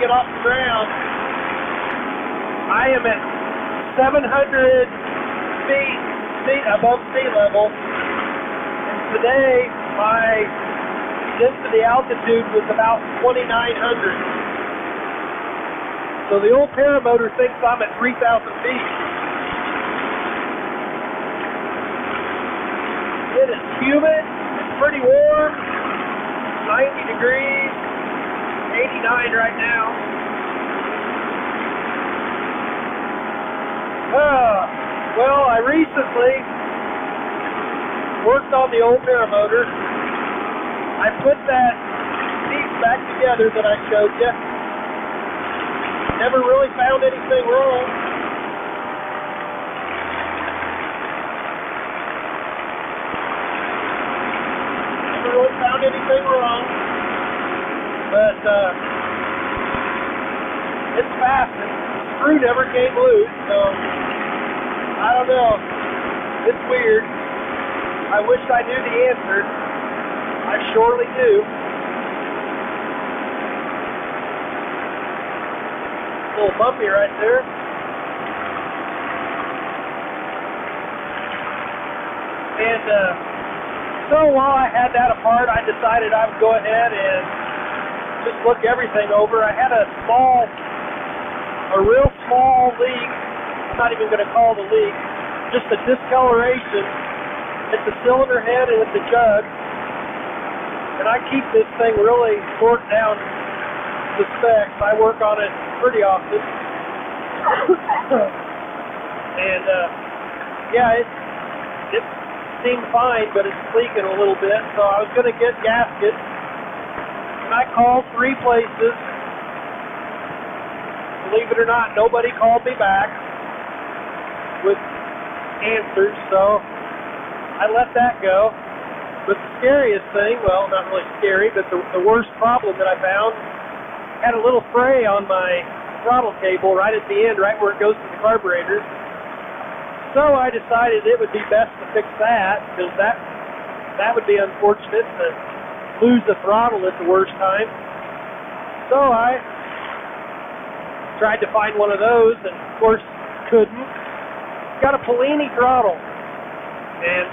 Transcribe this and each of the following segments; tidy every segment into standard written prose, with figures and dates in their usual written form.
get off the ground. I am at 700 feet above sea level. And today, my density altitude was about 2,900. So the old paramotor thinks I'm at 3,000 feet. It is humid, it's pretty warm, 90 degrees, 89 right now. Well, I recently worked on the old paramotor. I put that piece back together that I showed you. Never really found anything wrong. Anything wrong, but it's fastened. The screw never came loose, so I don't know. It's weird. I wish I knew the answer. I surely do. A little bumpy right there. And so while I had that apart, I decided I would go ahead and just look everything over. I had a real small leak. I'm not even going to call it a leak. Just a discoloration at the cylinder head and at the jug. And I keep this thing really torqued down to specs. I work on it pretty often. And yeah, it seemed fine, but it's leaking a little bit, so I was going to get gaskets, and I called 3 places. Believe it or not, nobody called me back with answers, so I let that go. But the scariest thing, well, not really scary, but the worst problem that I found had a little fray on my throttle cable right at the end, right where it goes to the carburetor. So I decided it would be best to fix that, because that would be unfortunate to lose the throttle at the worst time. So I tried to find one of those, and of course couldn't. Got a Polini throttle, and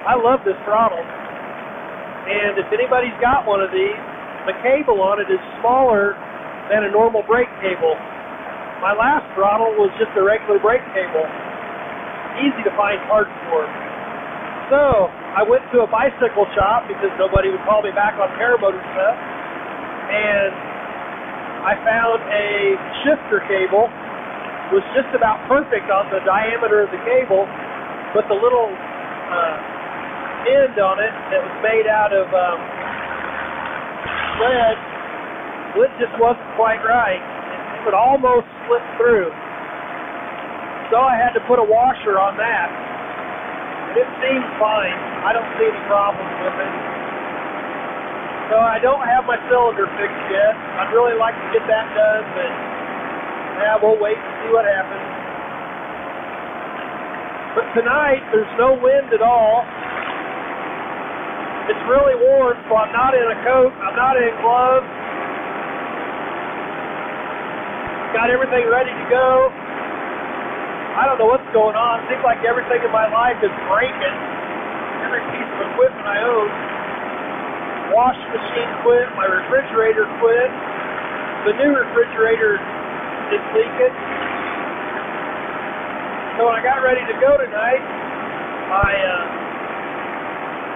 I love this throttle. And if anybody's got one of these, the cable on it is smaller than a normal brake cable. My last throttle was just a regular brake cable. Easy to find parts for. So I went to a bicycle shop because nobody would call me back on paramotor stuff, and I found a shifter cable. It was just about perfect on the diameter of the cable, but the little end on it that was made out of lead, it just wasn't quite right. It would almost slip through. So I had to put a washer on that. It seems fine. I don't see any problems with it. So I don't have my cylinder fixed yet. I'd really like to get that done, but yeah, we'll wait and see what happens. But tonight, there's no wind at all. It's really warm, so I'm not in a coat. I'm not in gloves. Got everything ready to go. I don't know what's going on. Seems like everything in my life is breaking. Every piece of equipment I own. Washing machine quit. My refrigerator quit. The new refrigerator is leaking. So when I got ready to go tonight, my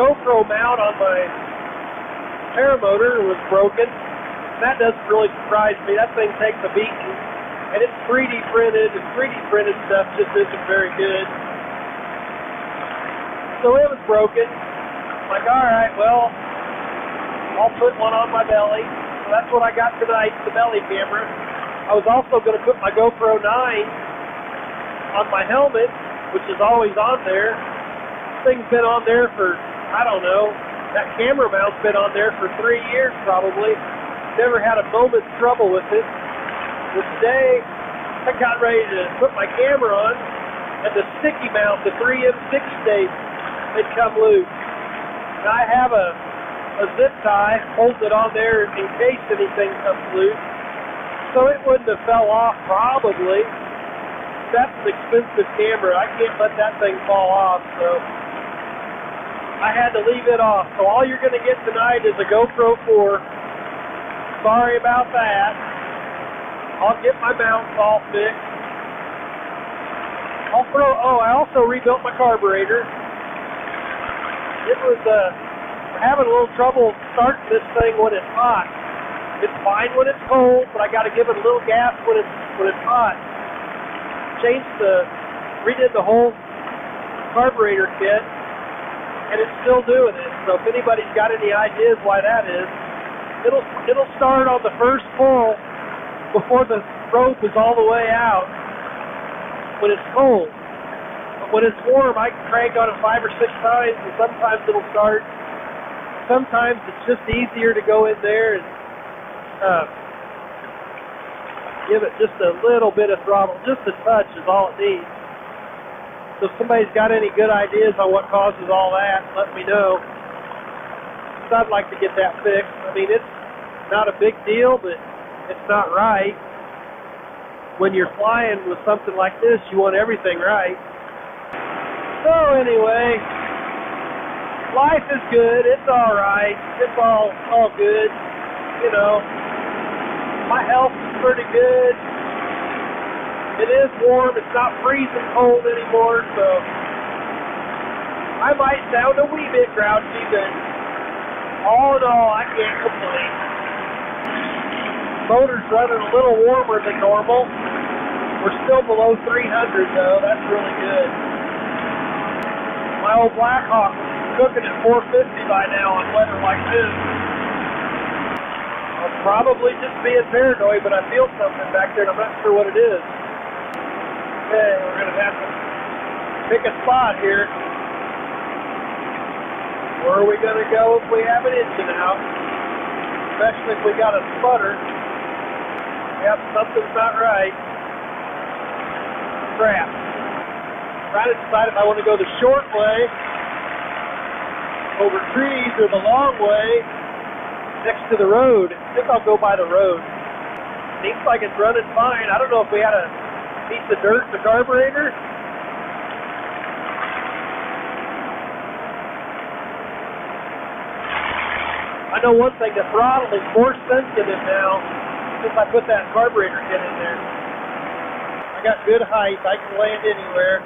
GoPro mount on my paramotor was broken. That doesn't really surprise me. That thing takes a beating. And it's 3D printed, and 3D printed stuff just isn't very good. So it was broken. I'm like, alright, well, I'll put one on my belly. So that's what I got tonight, the belly camera. I was also going to put my GoPro 9 on my helmet, which is always on there. This thing's been on there for, I don't know, that camera mount's been on there for 3 years probably. Never had a moment's trouble with it. But today, I got ready to put my camera on, and the sticky mount, the 3M6 tape, had come loose. And I have a zip tie, holds it on there in case anything comes loose. So it wouldn't have fell off probably. That's an expensive camera. I can't let that thing fall off, so I had to leave it off. So all you're going to get tonight is a GoPro 4. Sorry about that. I'll get my mounts all fixed. I also rebuilt my carburetor. It was having a little trouble starting this thing when it's hot. It's fine when it's cold, but I got to give it a little gas when it's hot. Redid the whole carburetor kit, and it's still doing it. So if anybody's got any ideas why that is, it'll start on the first pull before the rope is all the way out when it's cold. But when it's warm, I can crank on it 5 or 6 times, and sometimes it'll start. Sometimes it's just easier to go in there and give it just a little bit of throttle. Just a touch is all it needs. So if somebody's got any good ideas on what causes all that, let me know. So I'd like to get that fixed. I mean, it's not a big deal, but it's not right. When you're flying with something like this, you want everything right. So anyway, life is good. It's all right. It's all good. You know, my health is pretty good. It is warm. It's not freezing cold anymore, so I might sound a wee bit grouchy, but all in all, I can't complain. Motor's running a little warmer than normal. We're still below 300 though. That's really good. My old Blackhawk is cooking at 450 by now on weather like this. I'm probably just being paranoid, but I feel something back there and I'm not sure what it is. Okay, we're going to have to pick a spot here. Where are we going to go if we have an engine out? Especially if we got a sputter. Yep, something's not right. Crap. Trying to decide if I want to go the short way over trees or the long way next to the road. I think I'll go by the road. Seems like it's running fine. I don't know if we had a piece of dirt in the carburetor. I know one thing, the throttle is more sensitive now since I put that carburetor kit in there. I got good height. I can land anywhere.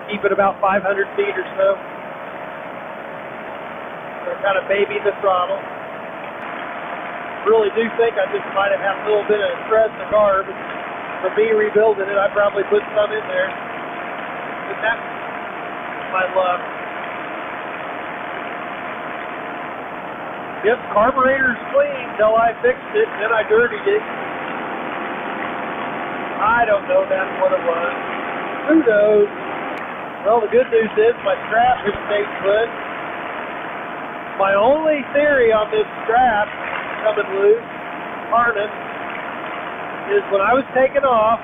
Keep it about 500 feet or so. So kind of baby the throttle. Really do think I just might have had a little bit of thread in the carb. For me rebuilding it, I probably put some in there. But that's my luck. Yep, carburetor's clean till I fixed it, then I dirtied it. I don't know, that's what it was. Who knows? Well, the good news is my strap has stayed put. My only theory on this strap coming loose, harness, is when I was taking off,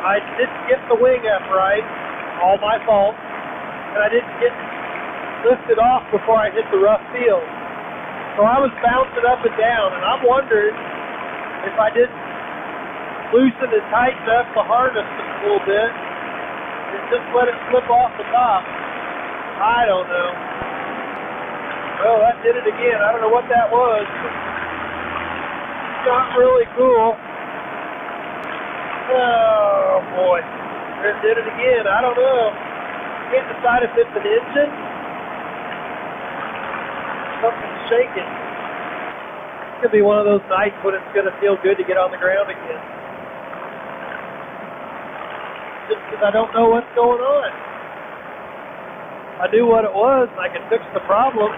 I didn't get the wing up right, all my fault, and I didn't get lifted off before I hit the rough field. So I was bouncing up and down, and I'm wondering if I didn't loosen and tighten up the harness a little bit and just let it slip off the top. I don't know. Well, that did it again. I don't know what that was. It's not really cool. Oh, boy. It did it again. I don't know. Can't decide if it's an engine. Something's shaking. It's going to be one of those nights when it's going to feel good to get on the ground again. Just because I don't know what's going on. If I knew what it was and I could fix the problem,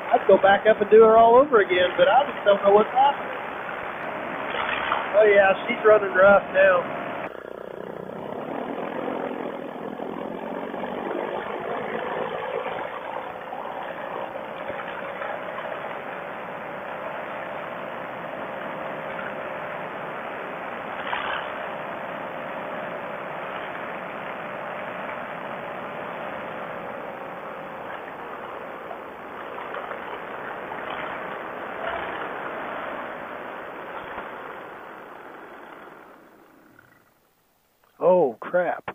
I'd go back up and do her all over again, but I just don't know what's happening. Oh yeah, she's running rough now. crap.